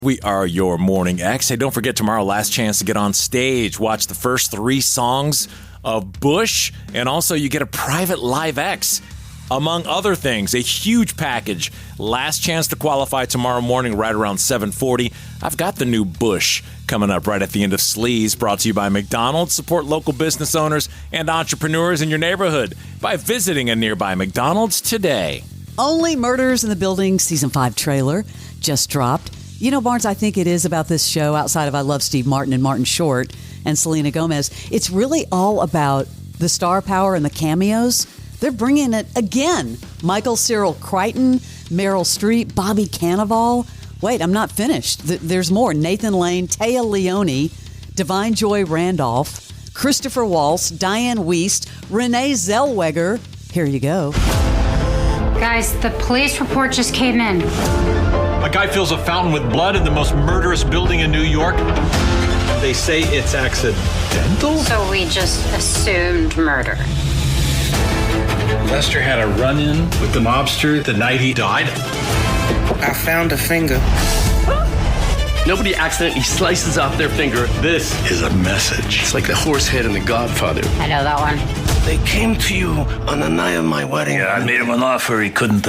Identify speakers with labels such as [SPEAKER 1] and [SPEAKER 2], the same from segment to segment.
[SPEAKER 1] We are your Morning X. Hey, don't forget tomorrow, last chance to get on stage. Watch the first 3 songs of Bush, and also you get a private Live X, among other things. A huge package. Last chance to qualify tomorrow morning right around 7:40. I've got the new Bush coming up right at the end of Sleaze, brought to you by McDonald's. Support local business owners and entrepreneurs in your neighborhood by visiting a nearby McDonald's today.
[SPEAKER 2] Only Murders in the Building Season 5 trailer just dropped. You know, Barnes, I think it is about this show, outside of I Love Steve Martin and Martin Short and Selena Gomez. It's really all about the star power and the cameos. They're bringing it again. Michael Cyril Crichton, Meryl Streep, Bobby Cannavale. Wait, I'm not finished. There's more. Nathan Lane, Téa Leoni, Divine Joy Randolph, Christopher Waltz, Diane Wiest, Renee Zellweger. Here you go.
[SPEAKER 3] Guys, the police report just came in.
[SPEAKER 4] A guy fills a fountain with blood in the most murderous building in New York. They say it's accidental?
[SPEAKER 3] So we just assumed murder.
[SPEAKER 4] Lester had a run-in with the mobster the night he died.
[SPEAKER 5] I found a finger.
[SPEAKER 6] Nobody accidentally slices off their finger.
[SPEAKER 4] This is a message.
[SPEAKER 6] It's like the horse head in The Godfather.
[SPEAKER 3] I know that one.
[SPEAKER 5] They came to you on the night of my wedding.
[SPEAKER 7] Yeah, I made him an offer he couldn't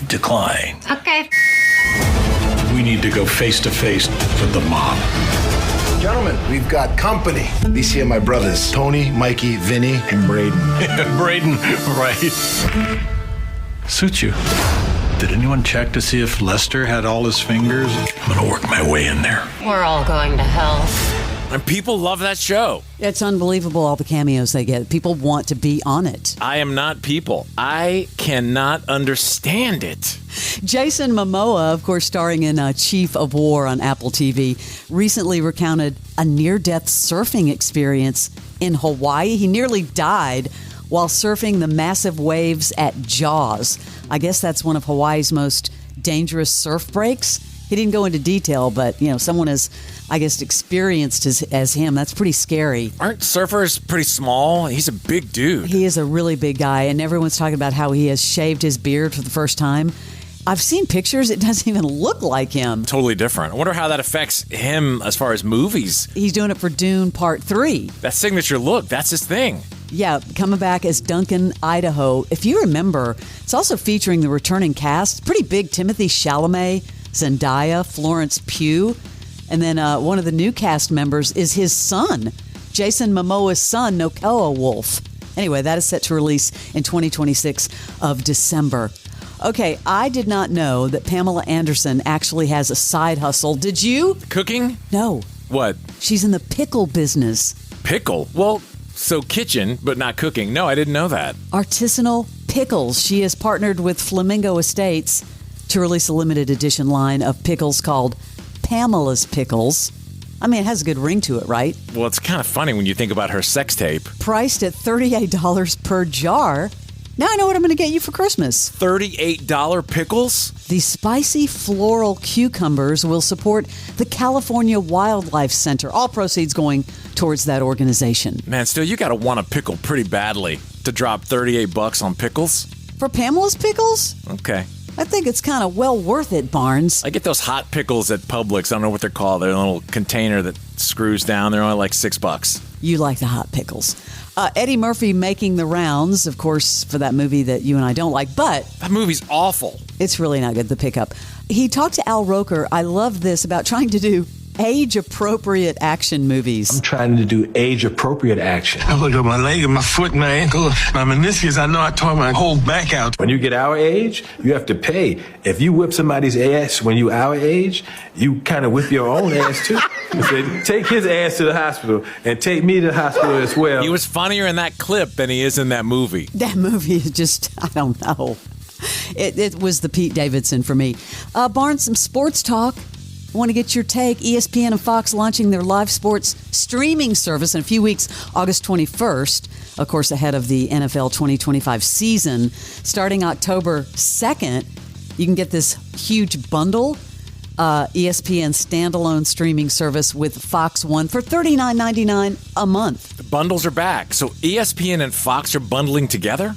[SPEAKER 7] decline.
[SPEAKER 3] Okay.
[SPEAKER 4] We need to go face-to-face with the mob.
[SPEAKER 8] Gentlemen, we've got company. These here are my brothers, Tony, Mikey, Vinny, and Braden.
[SPEAKER 4] Braden, right. Suits you. Did anyone check to see if Lester had all his fingers? I'm gonna work my way in there.
[SPEAKER 3] We're all going to hell.
[SPEAKER 1] And people love that show.
[SPEAKER 2] It's unbelievable, all the cameos they get. People want to be on it.
[SPEAKER 1] I am not people. I cannot understand it.
[SPEAKER 2] Jason Momoa, of course, starring in Chief of War on Apple TV, recently recounted a near-death surfing experience in Hawaii. He nearly died while surfing the massive waves at Jaws. I guess that's one of Hawaii's most dangerous surf breaks. He didn't go into detail, but, you know, someone as, I guess, experienced as him. That's pretty scary.
[SPEAKER 1] Aren't surfers pretty small? He's a big dude.
[SPEAKER 2] He is a really big guy, and everyone's talking about how he has shaved his beard for the first time. I've seen pictures. It doesn't even look like him.
[SPEAKER 1] Totally different. I wonder how that affects him as far as movies.
[SPEAKER 2] He's doing it for Dune Part 3.
[SPEAKER 1] That signature look, that's his thing.
[SPEAKER 2] Yeah, coming back as Duncan, Idaho. If you remember, it's also featuring the returning cast. Pretty big. Timothy Chalamet, Zendaya, Florence Pugh. And then one of the new cast members is his son, Jason Momoa's son, Nokoa Wolf. Anyway, that is set to release in 2026 of December. Okay, I did not know that Pamela Anderson actually has a side hustle. Did you?
[SPEAKER 1] Cooking?
[SPEAKER 2] No.
[SPEAKER 1] What?
[SPEAKER 2] She's in the pickle business.
[SPEAKER 1] Pickle? Well, so kitchen, but not cooking. No, I didn't know that.
[SPEAKER 2] Artisanal pickles. She has partnered with Flamingo Estates to release a limited edition line of pickles called Pamela's Pickles. I mean, it has a good ring to it, right?
[SPEAKER 1] Well, it's kind of funny when you think about her sex tape.
[SPEAKER 2] Priced at $38 per jar. Now I know what I'm going to get you for Christmas.
[SPEAKER 1] $38 pickles?
[SPEAKER 2] The spicy floral cucumbers will support the California Wildlife Center. All proceeds going towards that organization.
[SPEAKER 1] Man, still, you got to want a pickle pretty badly to drop $38 on pickles.
[SPEAKER 2] For Pamela's Pickles?
[SPEAKER 1] Okay.
[SPEAKER 2] I think it's kind of well worth it, Barnes.
[SPEAKER 1] I get those hot pickles at Publix. I don't know what they're called. They're a little container that screws down. They're only like $6.
[SPEAKER 2] You like the hot pickles. Eddie Murphy making the rounds, of course, for that movie that you and I don't like, but
[SPEAKER 1] that movie's awful.
[SPEAKER 2] It's really not good, The Pickup. He talked to Al Roker, I love this, about trying to do age-appropriate action movies.
[SPEAKER 9] I'm trying to do age-appropriate action.
[SPEAKER 10] I look at my leg and my foot and my ankle, my meniscus. I know I tore my whole back out.
[SPEAKER 9] When you get our age, you have to pay. If you whip somebody's ass when you our age, you kind of whip your own ass too. Say, take his ass to the hospital and take me to the hospital as well.
[SPEAKER 1] He was funnier in that clip than he is in that movie.
[SPEAKER 2] That movie is just, I don't know. It was the Pete Davidson for me. Barnes, some sports talk. I want to get your take. ESPN and Fox launching their live sports streaming service in a few weeks, August 21st, of course, ahead of the NFL 2025 season. Starting October 2nd, you can get this huge bundle, ESPN standalone streaming service with Fox One for $39.99 a month.
[SPEAKER 1] The bundles are back. So ESPN and Fox are bundling together?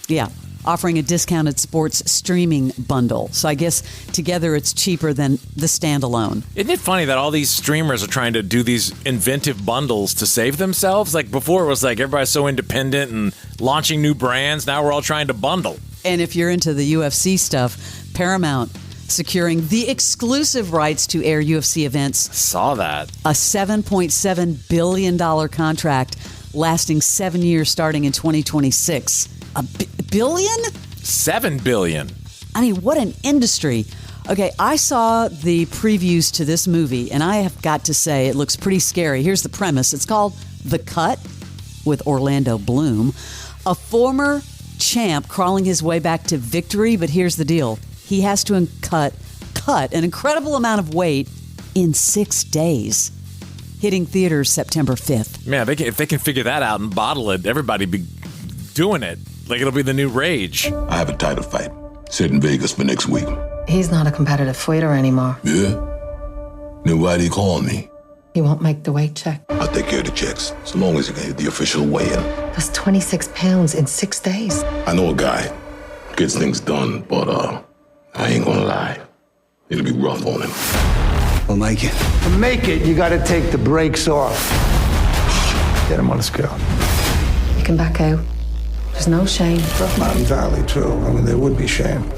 [SPEAKER 2] Yeah. offering a discounted sports streaming bundle. So I guess together it's cheaper than the standalone.
[SPEAKER 1] Isn't it funny that all these streamers are trying to do these inventive bundles to save themselves? Like before it was like everybody's so independent and launching new brands. Now we're all trying to bundle.
[SPEAKER 2] And if you're into the UFC stuff, Paramount securing the exclusive rights to air UFC events.
[SPEAKER 1] Saw that.
[SPEAKER 2] A $7.7 billion contract lasting 7 years starting in 2026. A billion?
[SPEAKER 1] $7 billion.
[SPEAKER 2] I mean, what an industry. Okay, I saw the previews to this movie, and I have got to say it looks pretty scary. Here's the premise. It's called The Cut with Orlando Bloom. A former champ crawling his way back to victory, but here's the deal. He has to cut an incredible amount of weight in 6 days. Hitting theaters September 5th.
[SPEAKER 1] Man, if they can figure that out and bottle it, everybody be doing it. Like it'll be the new rage.
[SPEAKER 11] I have a title fight set in Vegas for next week.
[SPEAKER 12] He's not a competitive fighter anymore.
[SPEAKER 11] Yeah? Then why'd he call me?
[SPEAKER 12] He won't make the weight check.
[SPEAKER 11] I'll take care of the checks, so long as he can hit the official weigh-in.
[SPEAKER 12] That's 26 pounds in 6 days.
[SPEAKER 11] I know a guy. Gets things done, but I ain't gonna lie. It'll be rough on him.
[SPEAKER 13] We'll make it.
[SPEAKER 14] To make it, you gotta take the brakes off. Get him on the scale.
[SPEAKER 12] You can back out. There's no shame.
[SPEAKER 14] That's not entirely true. I mean, there would be shame.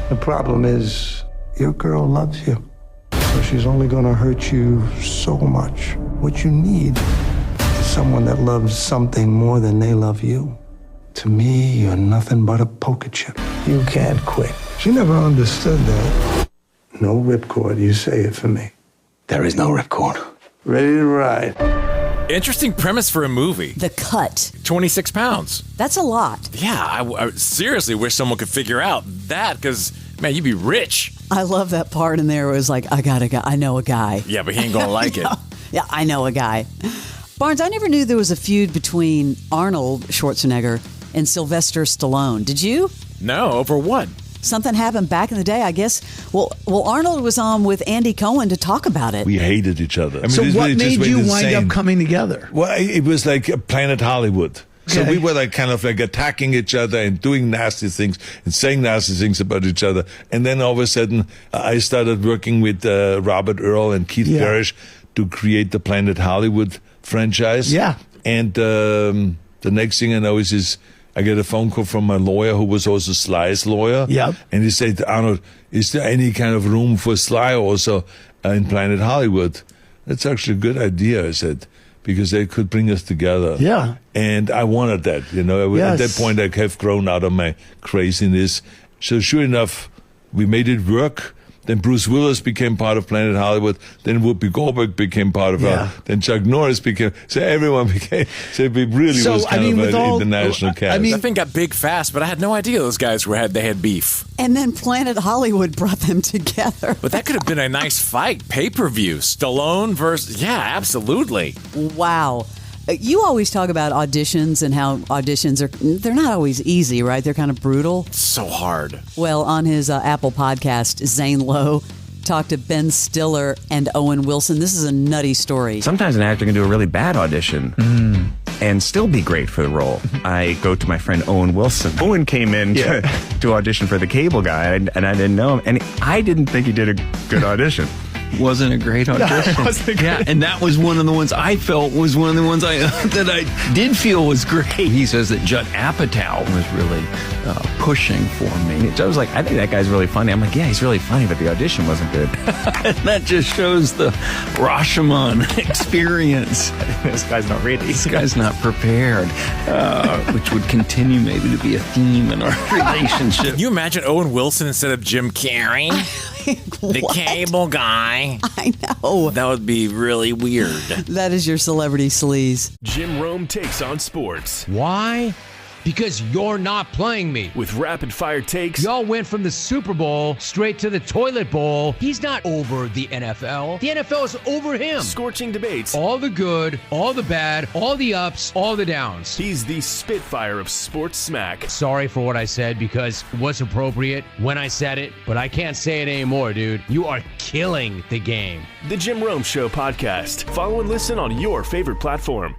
[SPEAKER 14] The problem is, your girl loves you. So she's only gonna hurt you so much. What you need is someone that loves something more than they love you. To me, you're nothing but a poker chip. You can't quit. She never understood that. No ripcord, you say it for me.
[SPEAKER 13] There is no ripcord.
[SPEAKER 14] Ready to ride.
[SPEAKER 1] Interesting premise for a movie.
[SPEAKER 2] The Cut.
[SPEAKER 1] 26 pounds.
[SPEAKER 2] That's a lot.
[SPEAKER 1] Yeah, I seriously wish someone could figure out that because, man, you'd be rich.
[SPEAKER 2] I love that part in there where it was like, I know a guy.
[SPEAKER 1] Yeah, but he ain't going to like it.
[SPEAKER 2] Yeah, I know a guy. Barnes, I never knew there was a feud between Arnold Schwarzenegger and Sylvester Stallone. Did you?
[SPEAKER 1] No, over what?
[SPEAKER 2] Something happened back in the day, I guess. Well, Arnold was on with Andy Cohen to talk about it.
[SPEAKER 15] We hated each other. I mean,
[SPEAKER 16] so what made you wind up coming together?
[SPEAKER 15] Well, it was like Planet Hollywood. So
[SPEAKER 16] Okay.
[SPEAKER 15] we were like kind of like attacking each other and doing nasty things and saying nasty things about each other. And then all of a sudden, I started working with Robert Earl and Keith Parrish to create the Planet Hollywood franchise.
[SPEAKER 16] Yeah.
[SPEAKER 15] And the next thing I know is I get a phone call from my lawyer who was also Sly's lawyer.
[SPEAKER 16] Yep.
[SPEAKER 15] And he said, Arnold, is there any kind of room for Sly also in Planet Hollywood? That's actually a good idea, I said, because they could bring us together.
[SPEAKER 16] Yeah.
[SPEAKER 15] And I wanted that, you know.
[SPEAKER 16] Yes.
[SPEAKER 15] At that point, I have grown out of my craziness. So sure enough, we made it work. Then Bruce Willis became part of Planet Hollywood. Then Whoopi Goldberg became part of it. Then Chuck Norris became. So everyone became. So it really was kind of an international cast.
[SPEAKER 1] I think got big fast, but I had no idea those guys they had beef.
[SPEAKER 2] And then Planet Hollywood brought them together.
[SPEAKER 1] But that could have been a nice fight, pay-per-view, Stallone versus. Yeah, absolutely.
[SPEAKER 2] Wow. You always talk about auditions and how auditions they're not always easy, right? They're kind of brutal.
[SPEAKER 1] So hard.
[SPEAKER 2] Well, on his Apple podcast, Zane Lowe talked to Ben Stiller and Owen Wilson. This is a nutty story.
[SPEAKER 17] Sometimes an actor can do a really bad audition and still be great for the role. I go to my friend Owen Wilson. Owen came in to audition for the Cable Guy, and I didn't know him. And I didn't think he did a good audition.
[SPEAKER 16] Wasn't a great audition. Yeah, and that was one of the ones I felt was one of the ones that I did feel was great. He says that Judd Apatow was really pushing for me.
[SPEAKER 17] Judd was like, I think that guy's really funny. I'm like, yeah, he's really funny, but the audition wasn't good.
[SPEAKER 16] That just shows the Rashomon experience.
[SPEAKER 17] This guy's not ready.
[SPEAKER 16] This guy's not prepared, which would continue maybe to be a theme in our relationship.
[SPEAKER 1] Can you imagine Owen Wilson instead of Jim Carrey? The Cable Guy.
[SPEAKER 2] I know.
[SPEAKER 1] That would be really weird.
[SPEAKER 2] That is your Celebrity Sleaze.
[SPEAKER 18] Jim Rome takes on sports.
[SPEAKER 19] Why? Because you're not playing me.
[SPEAKER 18] With rapid fire takes.
[SPEAKER 19] Y'all went from the Super Bowl straight to the toilet bowl. He's not over the NFL. The NFL is over him.
[SPEAKER 18] Scorching debates.
[SPEAKER 19] All the good, all the bad, all the ups, all the downs.
[SPEAKER 18] He's the Spitfire of sports smack.
[SPEAKER 19] Sorry for what I said because it was appropriate when I said it, but I can't say it anymore, dude. You are killing the game.
[SPEAKER 18] The Jim Rome Show podcast. Follow and listen on your favorite platform.